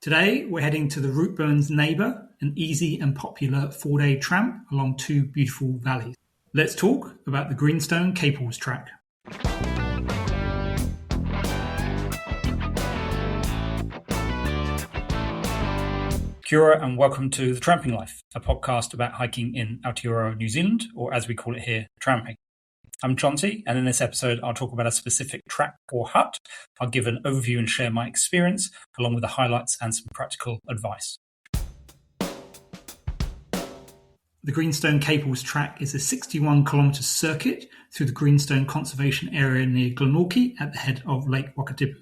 Today, we're heading to the Routeburn's neighbour, an easy and popular 4-day tramp along two beautiful valleys. Let's talk about the Greenstone Caples Track. Kia ora and welcome to The Tramping Life, a podcast about hiking in Aotearoa, New Zealand, or as we call it here, tramping. I'm Chauncey, and in this episode I'll talk about a specific track or hut. I'll give an overview and share my experience, along with the highlights and some practical advice. The Greenstone Caples Track is a 61-kilometre circuit through the Greenstone Conservation Area near Glenorchy at the head of Lake Wakatipu.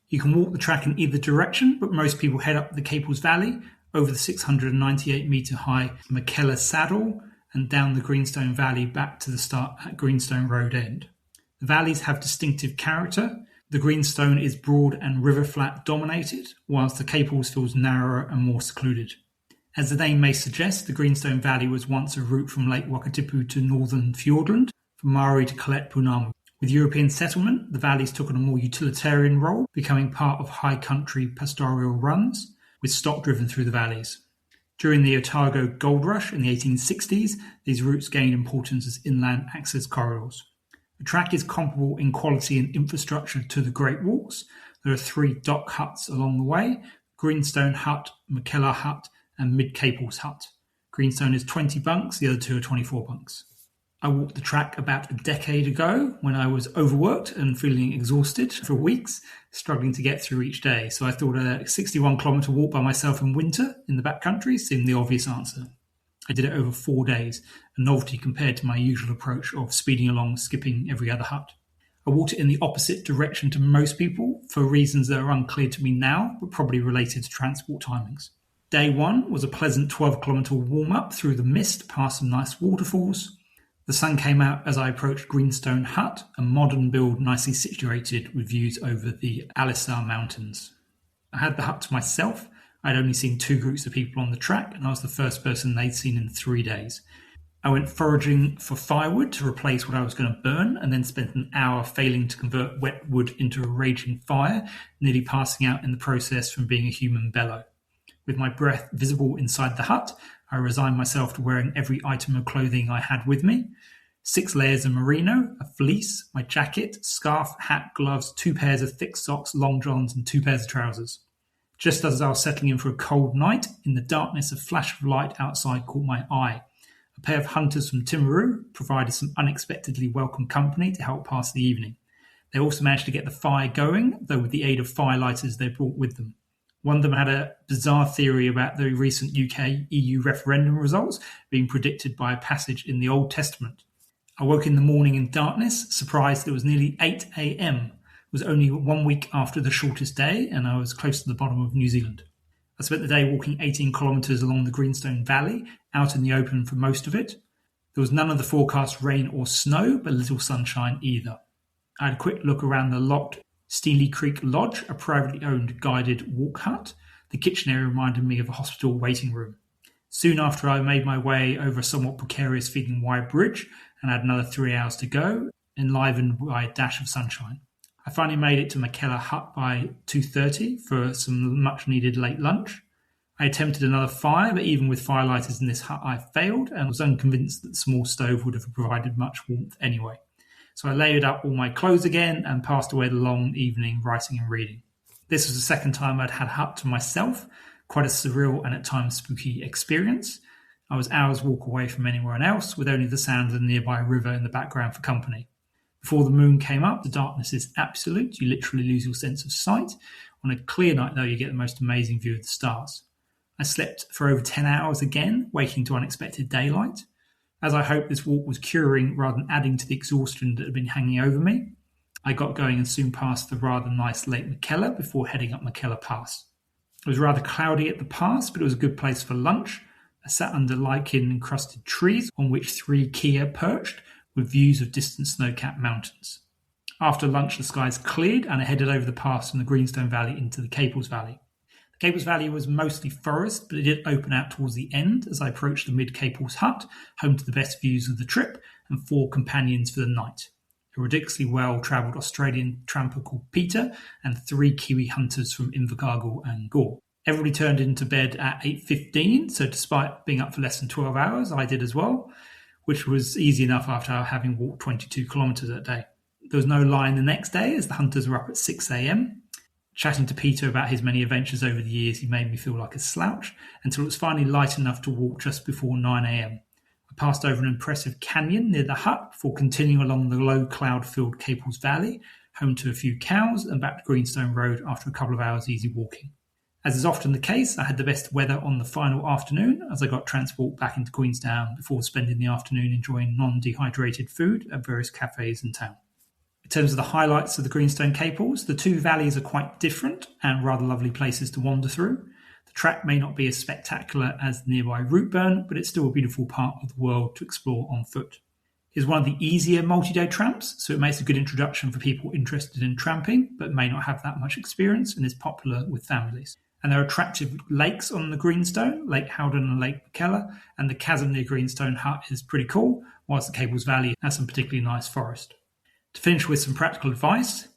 You can walk the track in either direction, but most people head up the Caples Valley, over the 698-metre high McKellar Saddle, and down the Greenstone Valley back to the start at Greenstone Road End. The valleys have distinctive character. The Greenstone is broad and river flat dominated, whilst the Caples feels narrower and more secluded. As the name may suggest, the Greenstone Valley was once a route from Lake Wakatipu to northern Fiordland, from Maori to Colette Punamu. With European settlement, the valleys took on a more utilitarian role, becoming part of high country pastoral runs, with stock driven through the valleys. During the Otago Gold Rush in the 1860s, these routes gained importance as inland access corridors. The track is comparable in quality and infrastructure to the Great Walks. There are 3 dock huts along the way: Greenstone Hut, McKellar Hut, and Mid-Caples Hut. Greenstone is 20 bunks, the other 2 are 24 bunks. I walked the track about a decade ago when I was overworked and feeling exhausted for weeks, struggling to get through each day. So I thought a 61-kilometre walk by myself in winter in the backcountry seemed the obvious answer. I did it over 4 days, a novelty compared to my usual approach of speeding along, skipping every other hut. I walked it in the opposite direction to most people for reasons that are unclear to me now, but probably related to transport timings. Day 1 was a pleasant 12-kilometre warm-up through the mist past some nice waterfalls. The sun came out as I approached Greenstone Hut, a modern build nicely situated with views over the Alisar Mountains. I had the hut to myself. I'd only seen 2 groups of people on the track, and I was the first person they'd seen in 3 days. I went foraging for firewood to replace what I was going to burn, and then spent an hour failing to convert wet wood into a raging fire, nearly passing out in the process from being a human bellow. With my breath visible inside the hut, I resigned myself to wearing every item of clothing I had with me: 6 layers of merino, a fleece, my jacket, scarf, hat, gloves, 2 pairs of thick socks, long johns, and 2 pairs of trousers. Just as I was settling in for a cold night, in the darkness a flash of light outside caught my eye. A pair of hunters from Timaru provided some unexpectedly welcome company to help pass the evening. They also managed to get the fire going, though with the aid of firelighters they brought with them. One of them had a bizarre theory about the recent UK-EU referendum results being predicted by a passage in the Old Testament. I woke in the morning in darkness, surprised it was nearly 8 a.m. It was only 1 week after the shortest day, and I was close to the bottom of New Zealand. I spent the day walking 18 kilometres along the Greenstone Valley, out in the open for most of it. There was none of the forecast rain or snow, but little sunshine either. I had a quick look around the locked Steely Creek Lodge, a privately owned guided walk hut. The kitchen area reminded me of a hospital waiting room. Soon after, I made my way over a somewhat precarious feeling wide bridge and had another 3 hours to go, enlivened by a dash of sunshine. I finally made it to McKellar Hut by 2:30 for some much-needed late lunch. I attempted another fire, but even with firelighters in this hut, I failed and was unconvinced that the small stove would have provided much warmth anyway. So I layered up all my clothes again and passed away the long evening writing and reading. This was the second time I'd had a hut to myself, quite a surreal and at times spooky experience. I was hours walk away from anyone else, with only the sound of the nearby river in the background for company. Before the moon came up, the darkness is absolute. You literally lose your sense of sight. On a clear night, though, you get the most amazing view of the stars. I slept for over 10 hours again, waking to unexpected daylight. As I hoped, this walk was curing rather than adding to the exhaustion that had been hanging over me. I got going and soon passed the rather nice Lake McKellar before heading up McKellar Pass. It was rather cloudy at the pass, but it was a good place for lunch. I sat under lichen-encrusted trees on which 3 kea perched, with views of distant snow-capped mountains. After lunch, the skies cleared and I headed over the pass from the Greenstone Valley into the Caples Valley. The Caples Valley was mostly forest, but it did open out towards the end as I approached the Mid-Caples hut, home to the best views of the trip, and 4 companions for the night: a ridiculously well-travelled Australian tramper called Peter, and 3 Kiwi hunters from Invercargill and Gore. Everybody turned into bed at 8:15, so despite being up for less than 12 hours, I did as well, which was easy enough after having walked 22 kilometres that day. There was no line the next day as the hunters were up at 6 a.m. Chatting to Peter about his many adventures over the years, he made me feel like a slouch until it was finally light enough to walk just before 9 a.m. I passed over an impressive canyon near the hut before continuing along the low cloud-filled Caples Valley, home to a few cows, and back to Greenstone Road after a couple of hours easy walking. As is often the case, I had the best weather on the final afternoon as I got transport back into Queenstown before spending the afternoon enjoying non-dehydrated food at various cafes in town. In terms of the highlights of the Greenstone Caples, the two valleys are quite different and rather lovely places to wander through. The track may not be as spectacular as the nearby Routeburn, but it's still a beautiful part of the world to explore on foot. It's one of the easier multi-day tramps, so it makes a good introduction for people interested in tramping, but may not have that much experience and is popular with families. And there are attractive lakes on the Greenstone, Lake Howden and Lake McKellar, and the chasm near Greenstone Hut is pretty cool, whilst the Caples Valley has some particularly nice forest. To finish with some practical advice,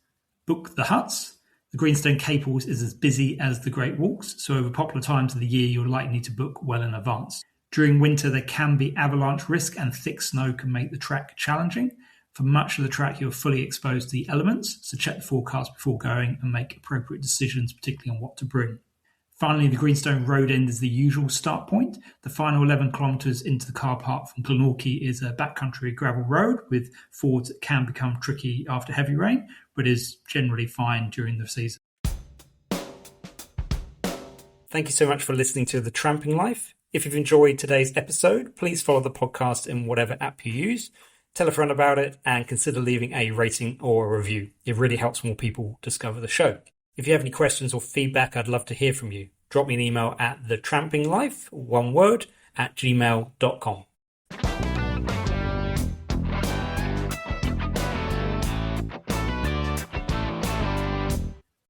book the huts. The Greenstone Caples is as busy as the Great Walks, so over popular times of the year you'll likely need to book well in advance. During winter there can be avalanche risk and thick snow can make the track challenging. For much of the track you're fully exposed to the elements, so check the forecast before going and make appropriate decisions, particularly on what to bring. Finally, the Greenstone Road end is the usual start point. The final 11 kilometres into the car park from Glenorchy is a backcountry gravel road with fords that can become tricky after heavy rain, but is generally fine during the season. Thank you so much for listening to The Tramping Life. If you've enjoyed today's episode, please follow the podcast in whatever app you use. Tell a friend about it and consider leaving a rating or a review. It really helps more people discover the show. If you have any questions or feedback, I'd love to hear from you. Drop me an email at thetrampinglife, one word, @gmail.com.